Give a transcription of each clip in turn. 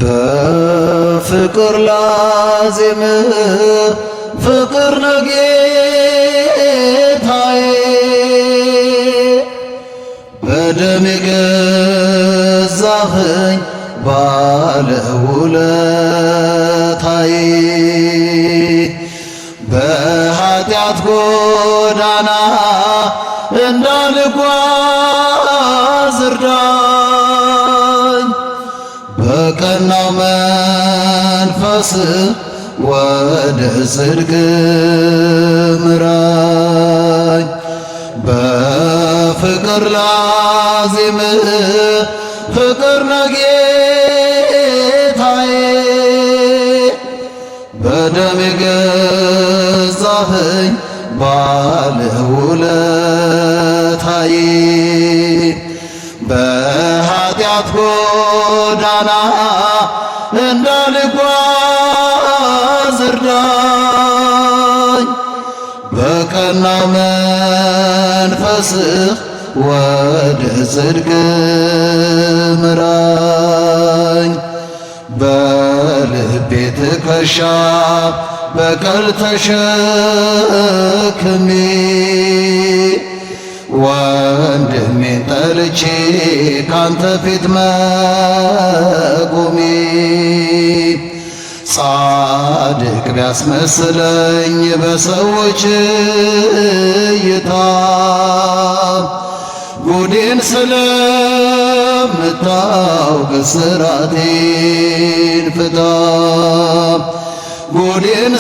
በፍቅር ላዜም ፍቅር ነው ጌታዬ በደም የገዛኸኝ ባለውለታዬ በኃጢአት ጎዳና እንዳልጓዝ እርዳኝ በቀናው መንፈስ ወደ ጽድቅ ምራኝ በፍቅር ላዜም ፍቅር ነው ጌታዬ በደም የገዛኸኝ ባለውለታዬ በኃጢአት ጎዳና እንዳልጓዝ እርዳኝ በቀናው መንፈስህ ወደ ጽድቅ ምራኝ በልቤ ትከሻ በቀል ተሸክሜ ወንድሜን ጠልቼ ካንተ ፊት መቆሜ ጻድቅ ቢያስመስለኝ በሰዎች እይታ ጉዴን ስለምታውቅ እስራቴን ፍታ ጉዴን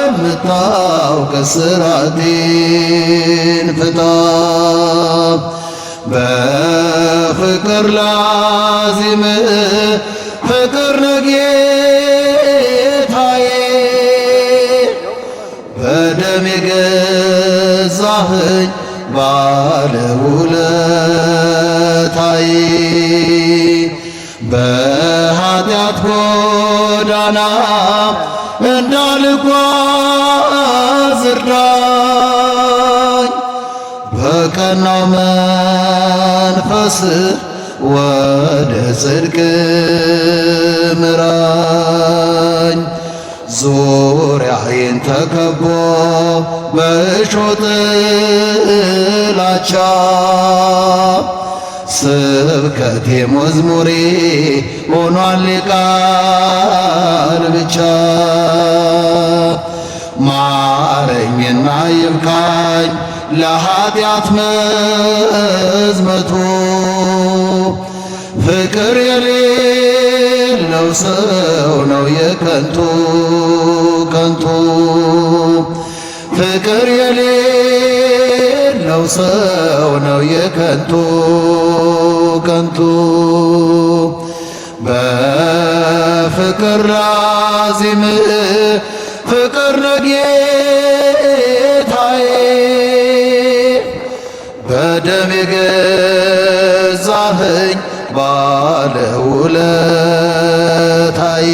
ስለምታውቅ እስራቴን ፍታ በፍቅር ላዜም ፍቅር ነው ጌታዬ በደም የገዛኸኝ ባለውለታዬ በኃጢአት ጎዳና እንዳልጓዝ እርዳኝ በቀናው መንፈስ ወደ ጽድቅ ምራኝ ዙሪያዬን ተከቦ በእሾህ ጥላቻ ስብከቴ መዝሙሬ ሆኗል ቃል ብቻ ማረኝና ይብቃኝ ለኃጢአት መዝመቱ ፍቅር የሌለው ሰው ነው የከንቱ ከንቱ ፍቅር የሌለው ሰው ነው የከንቱ ከንቱ በፍቅር ላዜም ፍቅር ነው ጌታዬ በደም የገዛኸኝ ባለውለታዬ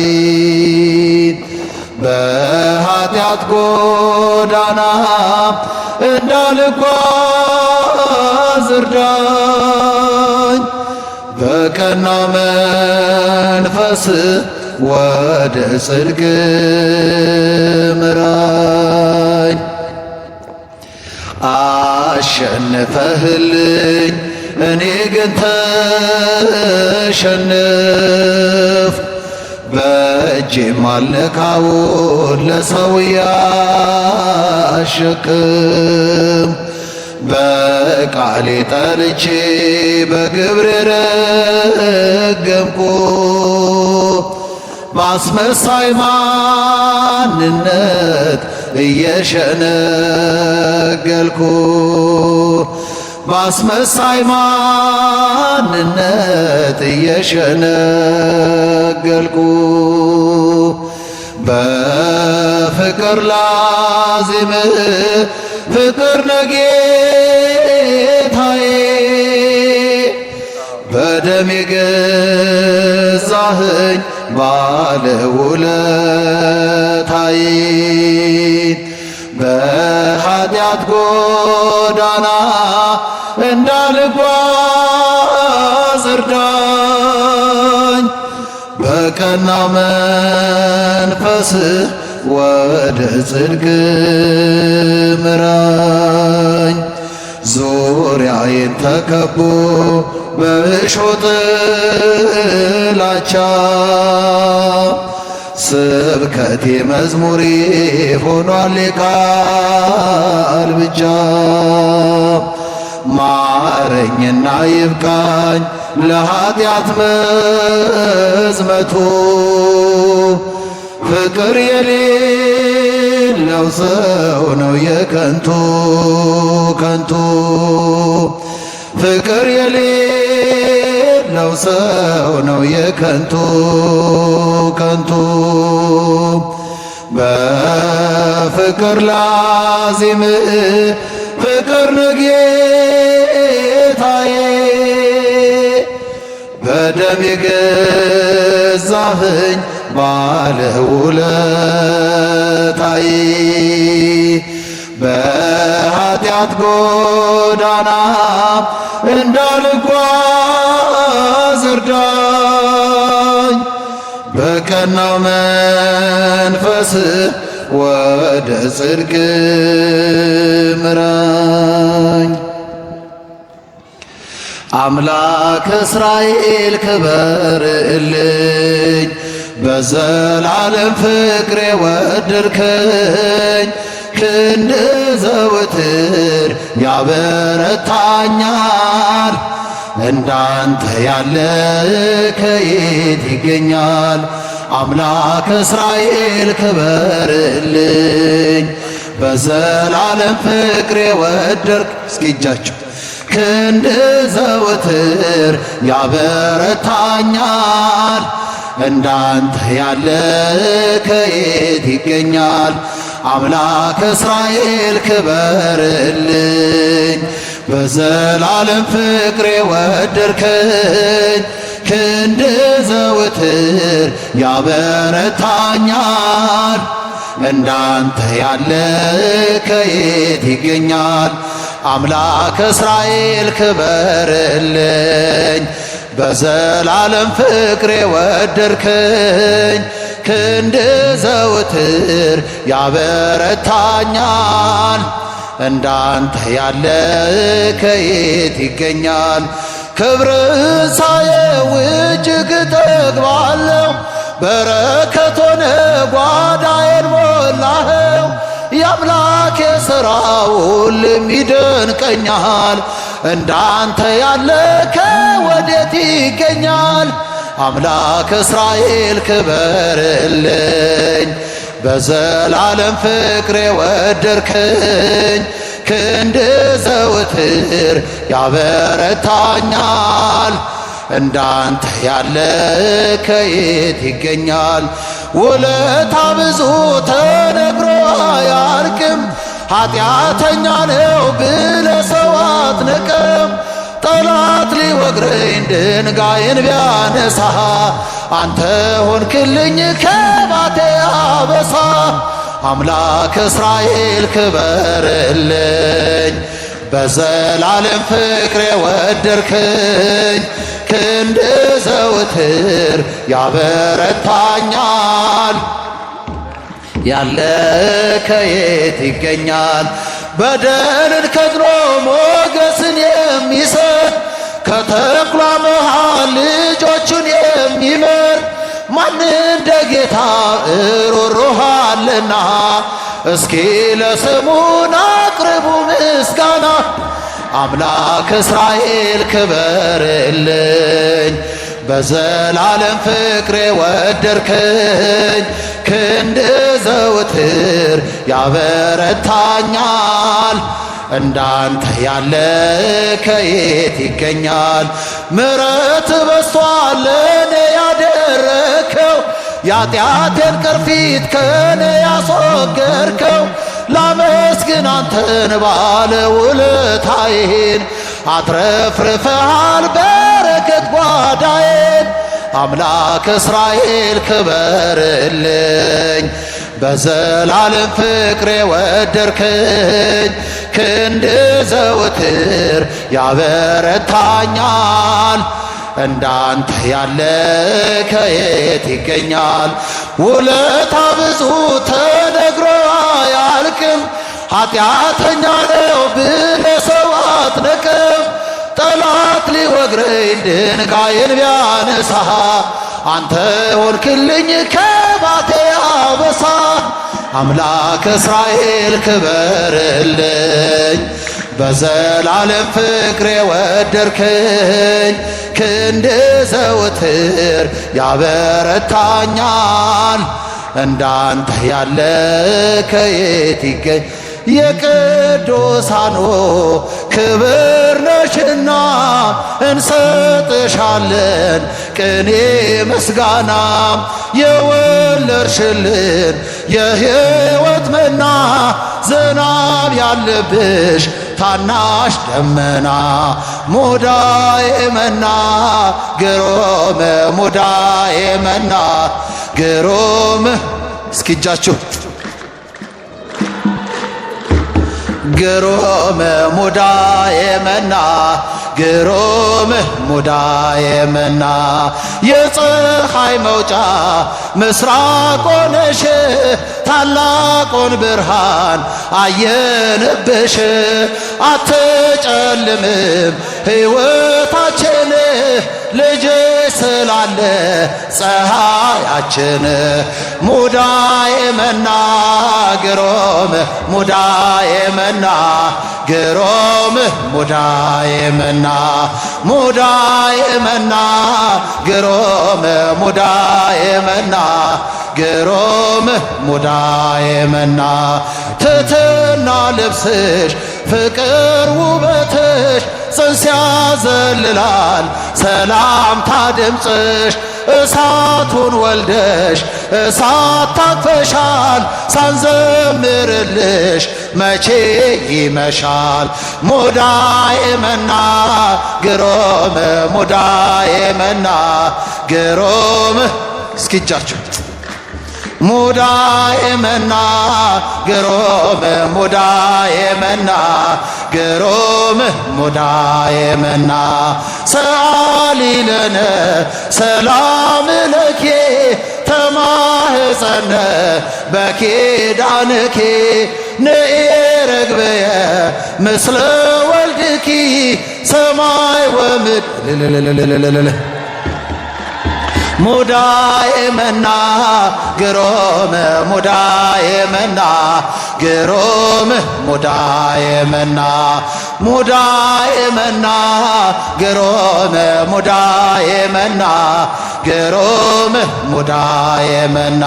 በኃጢአት ጎዳና እንዳልጓዝ እርዳኝ በቀናው መንፈስ ወደ ጽድቅ ምራኝ አሸንፈህልኝ እኔ ግን ተሸነፍኩ በእጄም አልነካውን ለሰው ያሸክም በቃሌ ጠርቼ በግብር ረገምኩ ባስመሳይ ማንነት እየሸነገልኩ ባስመሳይ ማንነት እየሸነገልኩ በፍቅር ላዜም ፍቅር ነው ጌታዬ በደም የገዛኸኝ ባለውለታዬ በኃጢአት ጎዳና እንዳልጓዝ እርዳኝ በቀናው መንፈስ ወደ ጽድቅ ምራኝ። ዙሪያዬን ተከቦ በእሾህ ጥላቻ ስብከቴ መዝሙሬ ሆኗል የቃል ብቻ። ማረኝና ይብቃኝ ለኃጢአት መዝመቱ ፍቅር የሌለው ሰው ነው የከንቱ ከንቱ። ፍቅር የሌለው ሰው ነው የከንቱ ከንቱ። በፍቅር ላዚም ፍቅር ንጌታዬ በደም የገዛኸኝ ባለውለታዬ በኃጢአት ጎዳና እንዳልጓዝ እርዳኝ። በቀናው መንፈስ ወደ ጽድቅ ምራኝ። አምላክ እስራኤል ክበርልኝ በዘላለም ፍቅሬ ወደድከኝ። ክንድ ዘወትር ያበረታኛል እንዳንተ ያለ ከየት ይገኛል? አምላክ እስራኤል ክበርልኝ በዘላለም ፍቅሬ ወደድክ። እስኪ እጃችሁ ክንድ ዘወትር ያበረታኛል እንዳንተ ያለ ከየት ይገኛል? አምላክ እስራኤል ክበርልኝ በዘላለም ፍቅሬ ወደድከኝ። ክንድ ዘወትር ያበረታኛል እንዳንተ ያለ ከየት ይገኛል? አምላክ እስራኤል ክበርልኝ በዘላለም ፍቅሬ ወደድከኝ። ክንድ ዘወትር ያበረታኛል እንዳንተ ያለ ከየት ይገኛል? ክብርህን ሳየው እጅግ እጠግባለሁ። በረከት ሆነ ጓዳዬን ሞላኸው። የአምላኬ ሥራው ሁሉም ይደንቀኛል። እንዳንተ ያለ ከወዴት ይገኛል? አምላክ እስራኤል ክበርልኝ በዘላለም ፍቅሬ ወደድከኝ። ክንድ ዘወትር ያበረታኛል እንዳንተ ያለ ከየት ይገኛል? ውለታ ብዙ ተነግሮ አያልቅም። ኃጢአተኛ ነው ብለህ ሰው አትንቅም። ጠላት ሊወግረኝ ድንጋይን ቢያነሳ አንተ ሆንክልኝ ከባቴ አበሳ። አምላክ እስራኤል ክበርልኝ በዘላለም ፍቅሬ ወደድከኝ። ክንድ ዘወትር ያበረታኛል ያለ ከየት ይገኛል? በደልን ከድኖ ሞገስን የሚሰጥ ከተኩላ መሃል ልጆቹን የሚመር ማን እንደ ጌታ እሮሮሃልና እስኪ ለስሙን አቅርቡ ምስጋና። አምላክ እስራኤል ክበርልኝ በዘላለም ፍቅሬ ወደድከኝ። ክንድ ዘወትር ያበረታኛል እንዳንተ ያለ ከየት ይገኛል? ምሕረት በዝቷል ለእኔ ያደረከው የኃጢአቴን ቅርፊት ከእኔ ያስወገድከው። ላመስግን አንተን ባለውለታዬን አትረፍርፈሃል በረከት ጓዳዬን። አምላክ እስራኤል ክበርልኝ በዘላለም ፍቅሬ ወደድከኝ። ክንድ ዘወትር ያበረታኛል እንዳንተ ያለ ከየት ይገኛል? ውለታ ብዙ ተነግሮ አያልቅም። ኃጢአተኛ ነው ብለህ ሰው አትነቅም። ጠላት ሊወግረኝ ድንጋይን ቢያነሳ አንተ ሆንክልኝ ከባቴ አበሳ። አምላክ እስራኤል ክበርልኝ በዘላለም ፍቅሬ ወደድከኝ። ክንድ ዘወትር ያበረታኛል እንዳንተ ያለ ከየት ይገኝ? የቅዱሳኑ ክብር ነሽና እንሰጥሻለን ቅኔ ምስጋና። የወለድሽልን የሕይወት መና ዝናብ ያለብሽ ታናሽ ደመና ሙዳዬ መና ግሩም ሙዳዬ መና ግሩም። እስኪ እጃችሁ ግሩም ሙዳዬ መና ግሩም ሙዳዬ መና። የፀሐይ መውጫ ምስራቅ ሆነሽ ታላቁን ብርሃን አየንብሽ። አትጨልምም ሕይወታችን ልጅ ስላለ ፀሐያችን። ሙዳዬ መና ግሩም ሙዳዬ መና ግሩም ሙዳዬ መና ሙዳዬ መና ግሩም ሙዳዬ መና ግሩም ሙዳዬ መና። ትሕትና ልብስሽ ፍቅር ውበትሽ ጽንስ ያዘልላል ሰላምታ ድምፅሽ። እሳቱን ወልደሽ እሳት ታቅፈሻል ሳንዘምርልሽ መቼ ይመሻል? ሙዳዬ መና ግሩም ሙዳዬ መና ግሩም። እስኪ እጃችሁ ሙዳዬ መና ግሩም ሙዳዬ መና ግሩም ሙዳዬ መና። ሰአሊ ለነ ሰላም ለኪ ተማህፀነ በኪዳንኪ ንኢ ርግብየ ምስለ ወልድኪ ሰማይ ወምድር። ሙዳዬ መና ግሩም ሙዳዬ መና ግሩም ሙዳዬ መና ሙዳዬ መና ግሩም ሙዳዬ መና ግሩም ሙዳዬ መና።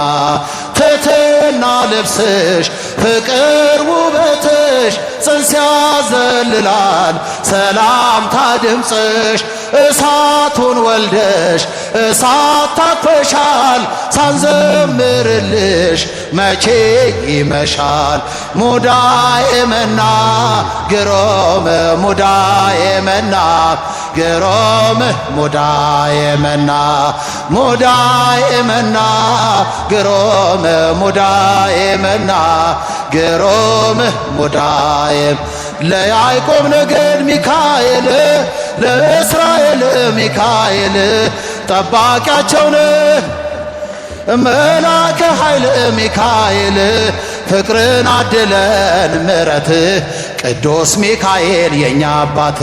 ትሕትና ልብስሽ ፍቅር ውበትሽ ጽንስ ያዘልላል ሰላምታ ድምፅሽ። እሳቱን ወልደሽ እሳት ታቅፈሻል ሳንዘምርልሽ መቼ ይመሻል? ሙዳዬ መና ግሩም ሙዳዬ መና ግሩም ሙዳዬ መና ሙዳዬ መና ግሩም ሙዳዬ መና ግሩም ሙዳዬ። ለያዕቆብ ነገድ ሚካኤል ለእስራኤል ሚካኤል ጠባቂያቸው ነህ መላከ ኃይል ሚካኤል። ፍቅርን አድለን ምሕረትህ ቅዱስ ሚካኤል የኛ አባት።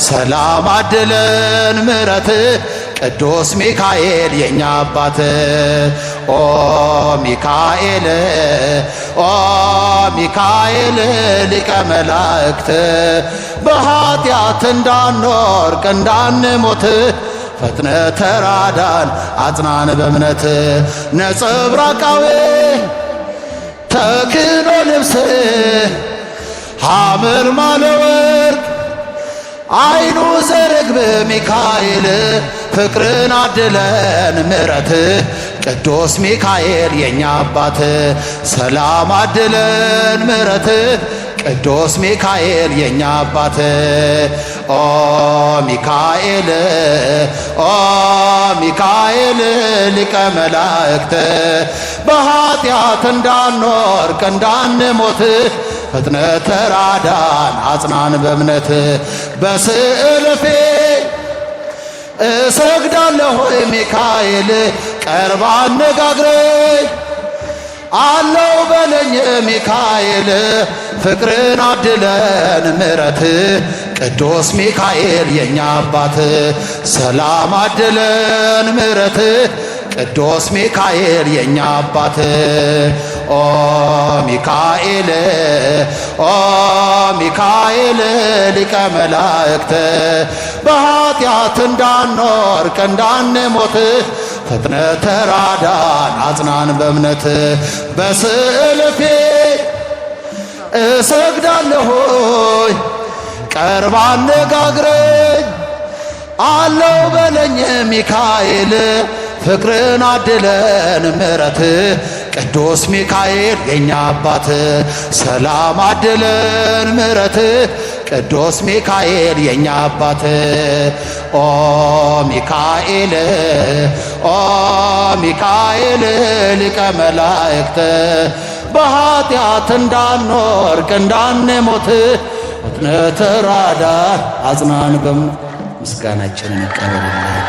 ሰላም አድለን ምሕረትህ ቅዱስ ሚካኤል የኛ አባት። ኦ ሚካኤል ኦ ሚካኤል ሊቀ መላእክት በኃጢአት እንዳንወድቅ እንዳንሞት ፈጥነ ተራዳን አጽናን በእምነት። ነጸብራቃዊ ተክህኖ ልብስ ሐመልማለ ወርቅ አይኑ ዘርግብ ሚካኤል። ፍቅርን አድለን ምሕረትህ ቅዱስ ሚካኤል የኛ አባት። ሰላም አድለን ምሕረትህ ቅዱስ ሚካኤል የኛ አባት። ኦ ሚካኤል ኦ ሚካኤል ሊቀ መላእክት በኃጢአት እንዳንወድቅ እንዳንሞት ፈጥነ ተራዳን አጽናን በእምነት። በስዕል ፊት እሰግዳለሁ ሚካኤል ቀርባ አነጋግረኝ አለው በለኝ ሚካኤል ፍቅርን አድለን ምረት ቅዱስ ሚካኤል የኛ አባት ሰላም አድለን ምረት ቅዱስ ሚካኤል የኛ አባት ኦ ሚካኤል ኦ ሚካኤል ሊቀ መላእክት በኃጢአት እንዳንወድቅ እንዳንሞት ፈጥነ ተራዳን አጽናን በእምነት በስዕል ፊት እሰግዳለሁ ቀርባ አነጋግረኝ አለው በለኝ ሚካኤል ፍቅርን አድለን ምረት ቅዱስ ሚካኤል የኛ አባት ሰላም አድለን ምረት ቅዱስ ሚካኤል የኛ አባት ኦ ሚካኤል ኦ ሚካኤል ሊቀ መላእክት በኃጢአት እንዳንወድቅ እንዳንሞት ፈጥነህ ተራዳን አጽናን በእምነት ምስጋናችንን ይቀበልልን።